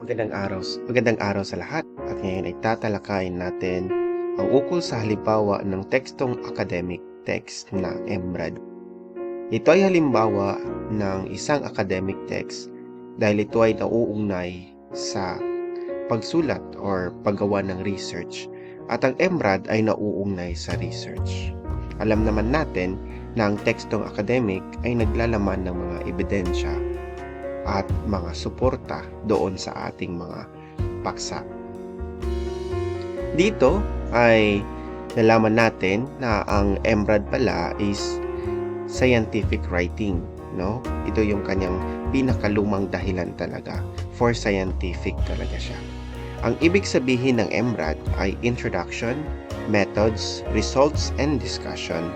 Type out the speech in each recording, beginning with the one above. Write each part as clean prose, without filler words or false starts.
Magandang araw sa lahat at ngayon ay tatalakayin natin ang ukol sa halimbawa ng tekstong academic text na EMRAD. Ito ay halimbawa ng isang academic text dahil ito ay nauugnay sa pagsulat or paggawa ng research at ang EMRAD ay nauugnay sa research. Alam naman natin na ang tekstong academic ay naglalaman ng mga ebidensya at mga suporta doon sa ating mga paksa. Dito ay nalaman natin na ang EMRAD pala is scientific writing, no? Ito yung kanyang pinakalumang dahilan talaga. For scientific talaga siya. Ang ibig sabihin ng EMRAD ay Introduction, Methods, Results, and Discussion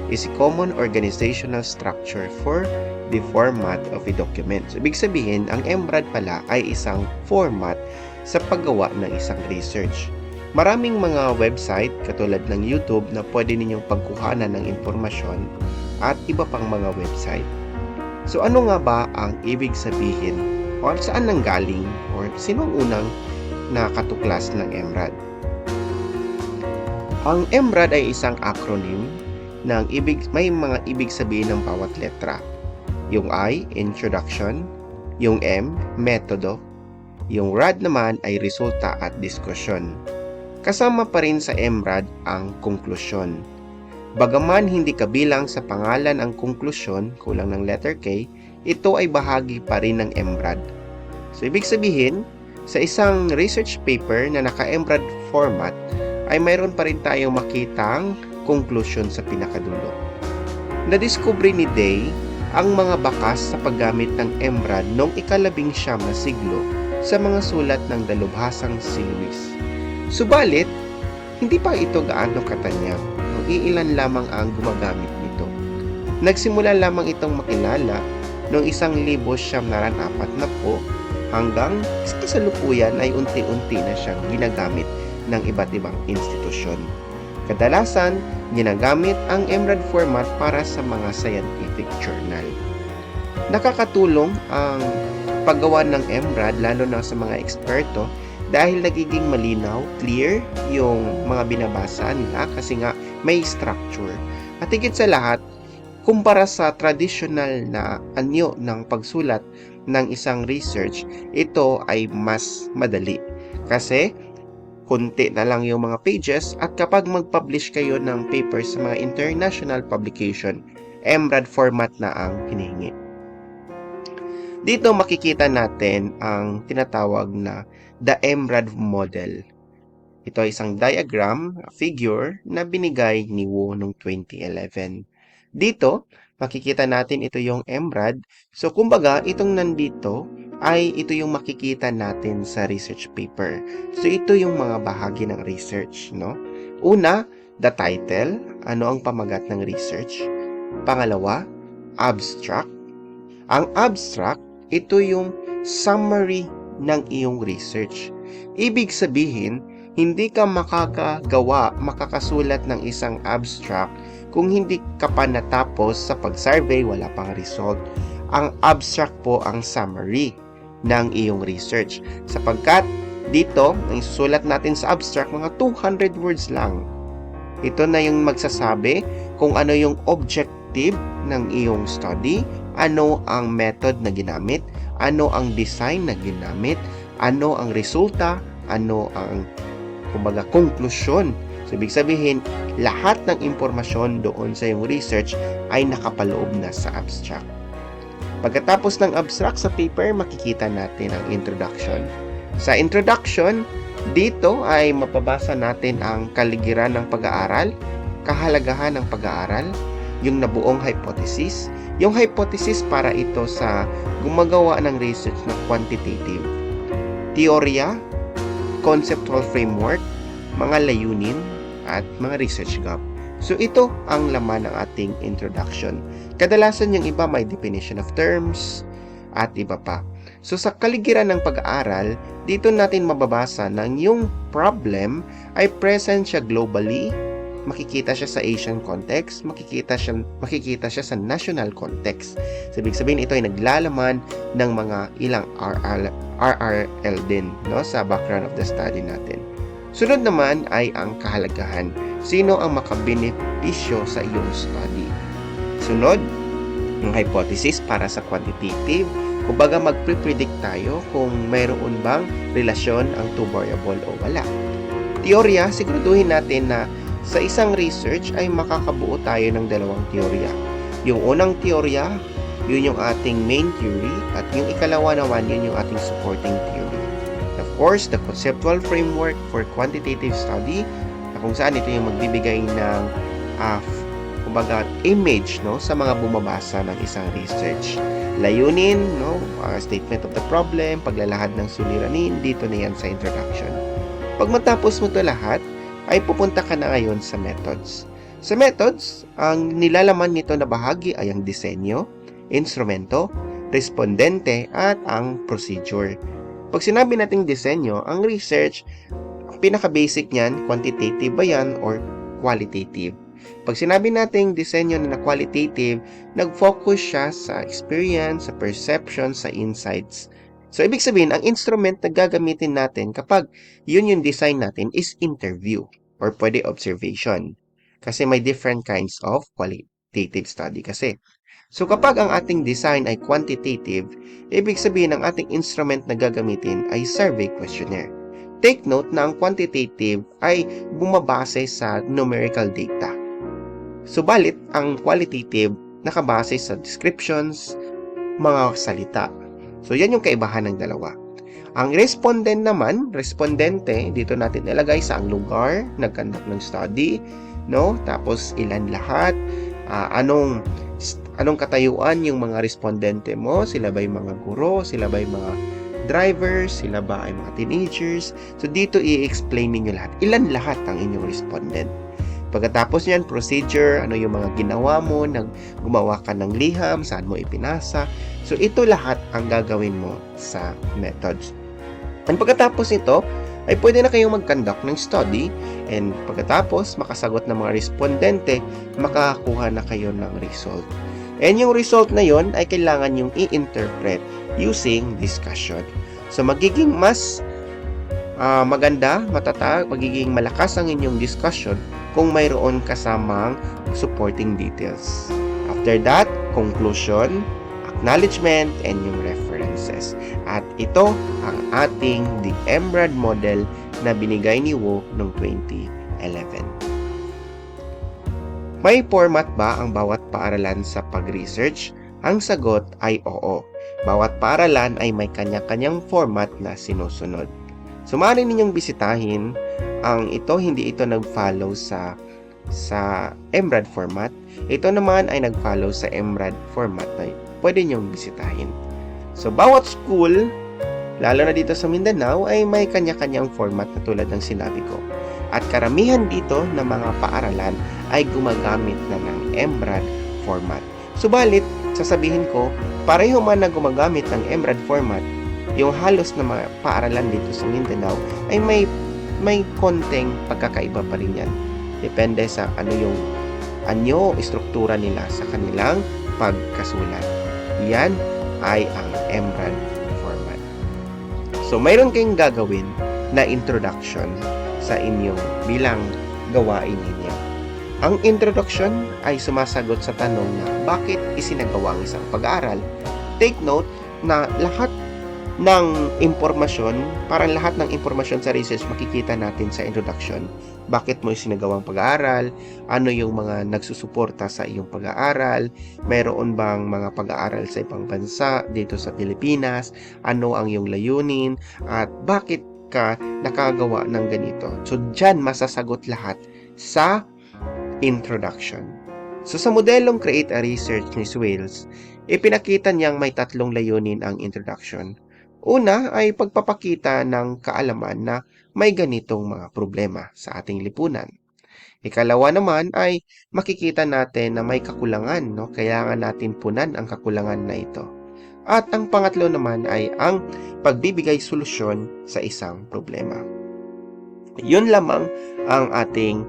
is a common organizational structure for the format of a document. So, ibig sabihin, ang EMRAD pala ay isang format sa paggawa ng isang research. Maraming mga website katulad ng YouTube na pwede ninyong pagkuhanan ng impormasyon at iba pang mga website. So ano nga ba ang ibig sabihin or saan nanggaling or sino ang unang nakatuklas ng EMRAD? Ang EMRAD ay isang acronym na may mga ibig sabihin ng bawat letra. Yung I, introduction. Yung M, metodo. Yung RAD naman ay resulta at diskusyon. Kasama pa rin sa EMRAD ang konklusyon. Bagaman hindi kabilang sa pangalan ang konklusyon, kulang ng letter K, ito ay bahagi pa rin ng EMRAD. So, ibig sabihin, sa isang research paper na naka-EMRAD format, ay mayroon pa rin tayong makitang konklusyon sa pinakadulo. Nadiskubre ni Day ang mga bakas sa paggamit ng EMRAD noong ika-19 na siglo sa mga sulat ng dalubhasang si Luis. Subalit, hindi pa ito gaano katanyag. Iilan lamang ang gumagamit nito. Nagsimula lamang itong makilala noong 1940 hanggang sa kasalukuyan ay unti-unti na siyang ginagamit ng iba't ibang institusyon. Kadalasan, ginagamit ang EMRAD format para sa mga scientific journal. Nakakatulong ang paggawa ng EMRAD lalo na sa mga eksperto dahil nagiging malinaw, clear yung mga binabasa nila kasi nga may structure. At higit sa lahat, kumpara sa traditional na anyo ng pagsulat ng isang research, ito ay mas madali. Kasi kunti na lang yung mga pages at kapag mag-publish kayo ng papers sa mga international publication, EMRAD format na ang hinihingi. Dito makikita natin ang tinatawag na the EMRAD model. Ito ay isang diagram, figure na binigay ni Wu noong 2011. Dito, makikita natin ito yung EMRAD. So, kumbaga, itong nandito ay ito yung makikita natin sa research paper. So, ito yung mga bahagi ng research, no? Una, the title, ano ang pamagat ng research. Pangalawa, abstract. Ang abstract, ito yung summary ng iyong research. Ibig sabihin, hindi ka makakasulat ng isang abstract kung hindi ka pa natapos sa pag-survey, wala pang result. Ang abstract po ang summary ng iyong research. Sapagkat dito, ang isusulat natin sa abstract, mga 200 words lang. Ito na yung magsasabi kung ano yung objective ng iyong study, ano ang method na ginamit, ano ang design na ginamit, ano ang resulta, ano ang konklusyon. So, ibig sabihin, lahat ng impormasyon doon sa iyong research ay nakapaloob na sa abstract. Pagkatapos ng abstract sa paper, makikita natin ang introduction. Sa introduction, dito ay mapabasa natin ang kaligiran ng pag-aaral, kahalagahan ng pag-aaral, yung nabuong hypothesis. Yung hypothesis para ito sa gumagawa ng research na quantitative. Teorya, conceptual framework, mga layunin, at mga research gap. So, ito ang laman ng ating introduction. Kadalasan yung iba may definition of terms at iba pa. So, sa kaligiran ng pag-aaral, dito natin mababasa na yung problem ay present siya globally, makikita siya sa Asian context, makikita siya sa national context. So, ibig sabihin, ito ay naglalaman ng mga ilang RRL din, no, sa background of the study natin. Sunod naman ay ang kahalagahan. Sino ang makabenepisyo sa iyong study? Sunod, ang hypothesis para sa quantitative. Kumbaga, magpre-predict tayo kung mayroon bang relasyon ang two variable o wala. Teorya, siguraduhin natin na sa isang research ay makakabuo tayo ng dalawang teorya. Yung unang teorya, yun yung ating main theory, at yung ikalawa naman, yun yung ating supporting theory. Of course, the conceptual framework for quantitative study, na kung saan ito yung magbibigay ng kumbaga, image, no, sa mga bumabasa ng isang research. Layunin, no, statement of the problem, paglalahad ng suliranin, dito na yan sa introduction. Pag matapos mo ito lahat, ay pupunta ka na ngayon sa methods. Sa methods, ang nilalaman nito na bahagi ay ang disenyo, instrumento, respondente, at ang procedure. Pag sinabi nating disenyo, ang research, ang pinaka-basic niyan, quantitative ba yan or qualitative? Pag sinabi nating disenyo na qualitative, nag-focus siya sa experience, sa perception, sa insights. So, ibig sabihin, ang instrument na gagamitin natin kapag yun yung design natin is interview or pwede observation. Kasi may different kinds of qualitative study kasi. So, kapag ang ating design ay quantitative, ibig sabihin ang ating instrument na gagamitin ay survey questionnaire. Take note na ang quantitative ay bumabase sa numerical data. Subalit, ang qualitative nakabase sa descriptions, mga salita. So, yan yung kaibahan ng dalawa. Ang respondente, dito natin ilagay sa ang lugar, nag-conduct ng study, no? Tapos, ilan lahat, anong katayuan yung mga respondente mo, sila ba yung mga guro, sila ba yung mga drivers, sila ba ay mga teenagers. So, dito i-explain ninyo lahat. Ilan lahat ang inyong respondent. Pagkatapos niyan, procedure, ano yung mga ginawa mo, gumawa ka ng liham, saan mo ipinasa. So, ito lahat ang gagawin mo sa methods. And pagkatapos ito, ay pwede na kayong mag-conduct ng study, and pagkatapos, makasagot ng mga respondente, makakakuha na kayo ng result. And yung result na yon ay kailangan yung i-interpret using discussion. So, magiging mas maganda, matatag, magiging malakas ang inyong discussion kung mayroon kasamang supporting details. After that, conclusion, acknowledgement, and yung references. At ito ang ating The EMRAD model na binigay ni Wu noong 2011. May format ba ang bawat paaralan sa pag-research? Ang sagot ay oo. Bawat paaralan ay may kanya-kanyang format na sinusunod. So, maaari ninyong bisitahin hindi ito nag-follow sa EMRAD format. Ito naman ay nag-follow sa EMRAD format na pwede ninyong bisitahin. So, bawat school, lalo na dito sa Mindanao, ay may kanya-kanyang format na tulad ng sinabi ko. At karamihan dito ng mga paaralan ay gumagamit na ng EMRAD format. Subalit, sasabihin ko, pareho man na gumagamit ng EMRAD format, yung halos na mga paaralan dito sa Mindanao ay may konting pagkakaiba pa rin yan. Depende sa struktura nila sa kanilang pagkasulat. Yan ay ang EMRAD format. So, mayroon kayong gagawin na introduction sa inyong bilang gawain ninyo. Ang introduction ay sumasagot sa tanong na bakit isinagawa ang isang pag-aaral. Take note na lahat ng impormasyon, parang lahat ng impormasyon sa research makikita natin sa introduction. Bakit mo isinagawang pag-aaral? Ano yung mga nagsusuporta sa iyong pag-aaral? Mayroon bang mga pag-aaral sa ibang bansa dito sa Pilipinas? Ano ang iyong layunin? At bakit ka nakagawa ng ganito? So, dyan masasagot lahat sa introduction. So, sa modelong Create a Research ni Swales, ipinakita niyang may 3 layunin ang introduction. Una ay pagpapakita ng kaalaman na may ganitong mga problema sa ating lipunan. Ikalawa naman ay makikita natin na may kakulangan, no? Kailangan natin punan ang kakulangan na ito. At ang pangatlo naman ay ang pagbibigay solusyon sa isang problema. Yun lamang ang ating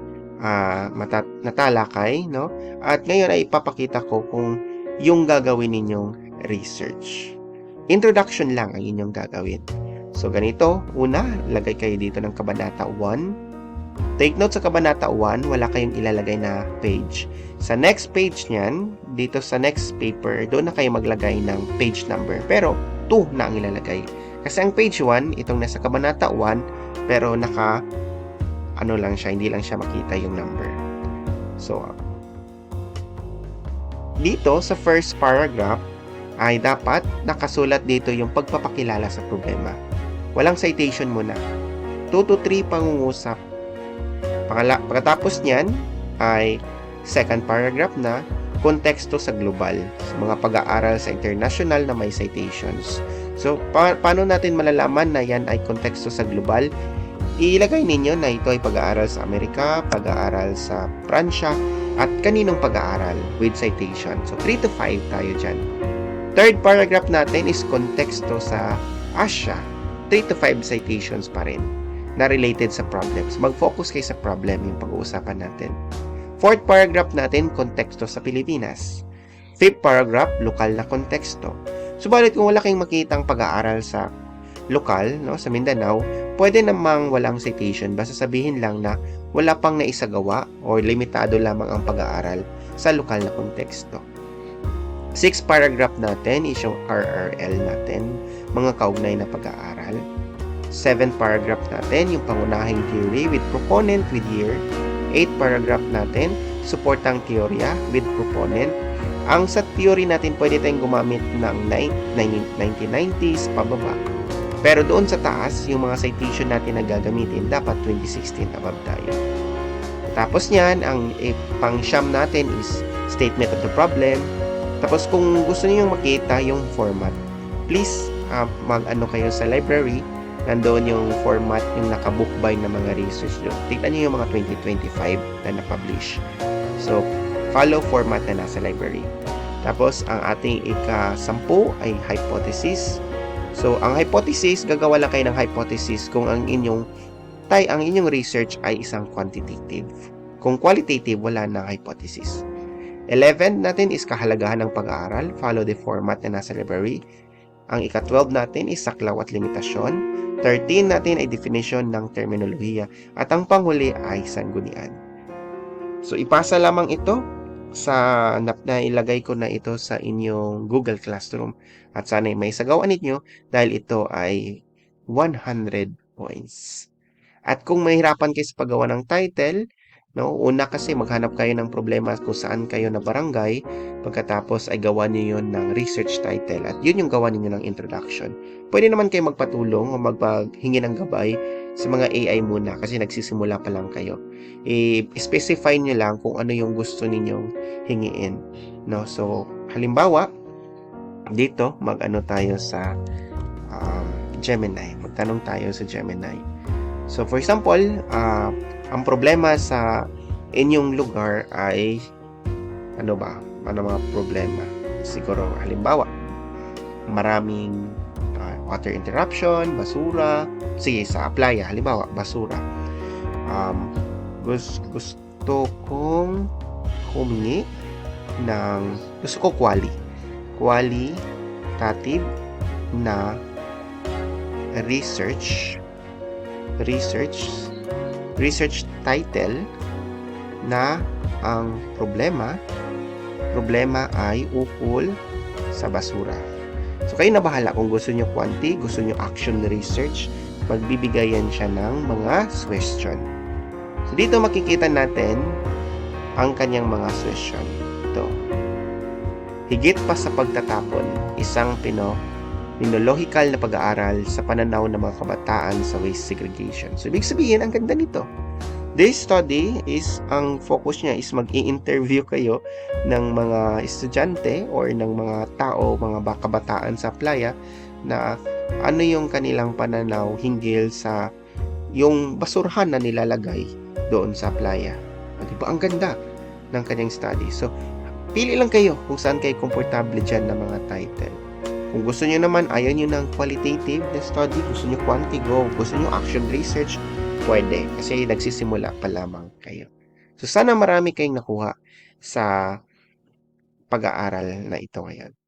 natalakay, no? At ngayon ay ipapakita ko kung yung gagawin ninyong research. Introduction lang ang inyong gagawin. So, ganito. Una, lagay kayo dito ng Kabanata 1. Take note sa Kabanata 1, wala kayong ilalagay na page. Sa next page niyan, dito sa next paper, doon na kayo maglagay ng page number. Pero, 2 na ang ilalagay. Kasi ang page 1, itong nasa Kabanata 1, pero lang siya, hindi lang siya makita yung number. So, dito sa first paragraph, ay dapat nakasulat dito yung pagpapakilala sa problema. Walang citation muna. 2 to 3 pangungusap. Pagkatapos niyan ay second paragraph na konteksto sa global, sa mga pag-aaral sa international na may citations. So, paano natin malalaman na yan ay konteksto sa global? Ilagay ninyo na ito ay pag-aaral sa Amerika, pag-aaral sa Pransya, at kaninong pag-aaral with citation. So, 3 to 5 tayo dyan. Third paragraph natin is konteksto sa Asia. 3 to 5 citations pa rin na related sa problems. Mag-focus kayo sa problem yung pag-uusapan natin. Fourth paragraph natin, konteksto sa Pilipinas. Fifth paragraph, lokal na konteksto. Subalit kung wala kayong makitang pag-aaral sa lokal, no, sa Mindanao, pwede namang walang citation. Basta sabihin lang na wala pang naisagawa or limitado lamang ang pag-aaral sa lokal na konteksto. Sixth paragraph natin is yung RRL natin, mga kaugnay na pag-aaral. Seventh paragraph natin, yung pangunahing theory with proponent with year. Eighth paragraph natin, suportang teorya with proponent. Ang sa theory natin, pwede tayong gumamit ng 1990s pababa. Pero doon sa taas, yung mga citation natin na gagamitin, dapat 2016 above tayo. Tapos niyan, ang pang-siyam natin is statement of the problem. Tapos kung gusto niyo makita yung format, please mag-ano kayo sa library. Nandoon yung format, yung naka-bookbind na mga research doon. Tignan niyo yung mga 2025 na na-publish. So, follow format na nasa library. Tapos, ang ating ika-10 ay hypothesis. So, ang hypothesis, gagawa lang kayo ng hypothesis kung ang inyong research ay isang quantitative. Kung qualitative, wala na hypothesis. 11 natin is kahalagahan ng pag-aaral. Follow the format na nasa library. Ang ika-12 natin is saklaw at limitasyon. 13 natin ay definition ng terminolohiya. At ang panghuli ay sanggunian. So, ipasa lamang ito na ilagay ko na ito sa inyong Google Classroom. At sana may sagawa ninyo dahil ito ay 100 points. At kung mahirapan kayo sa paggawa ng title, no, una kasi maghanap kayo ng problema kung saan kayo na barangay, pagkatapos ay gawa niyo yun ng research title at yun yung gawa niyo ng introduction. Pwede naman kayo magpatulong o maghingi ng gabay sa mga AI muna kasi nagsisimula pa lang kayo. I-specify niyo lang kung ano yung gusto ninyong hingiin. No? So, halimbawa, dito mag-ano tayo sa Gemini. Magtanong tayo sa Gemini. So, for example, ang problema sa inyong lugar ay ano mga problema? Siguro, halimbawa, maraming water interruption, basura. Sige, sa playa, halimbawa, basura. Gusto kong humingi ng qualitative na research title na ang problema ay ukol sa basura. So, kayo na bahala kung gusto nyo quanti, gusto nyo action research, magbibigayan siya ng mga question. So, dito makikita natin ang kanyang mga question. Ito. Higit pa sa pagtatapon, isang pinological na pag-aaral sa pananaw ng mga kabataan sa waste segregation. So, ibig sabihin, ang ganda nito. This study is, ang focus niya is mag-i-interview kayo ng mga estudyante or ng mga tao, mga kabataan sa playa na ano yung kanilang pananaw hinggil sa yung basurahan na nilalagay doon sa playa. Diba? Ang ganda ng kanyang study. So, pili lang kayo kung saan kayo komportable dyan ng mga title. Kung gusto nyo naman, ayaw nyo ng qualitative na study, gusto nyo quanti, go. Gusto nyo action research, pwede. Kasi nagsisimula pa lamang kayo. So sana marami kayong nakuha sa pag-aaral na ito ngayon.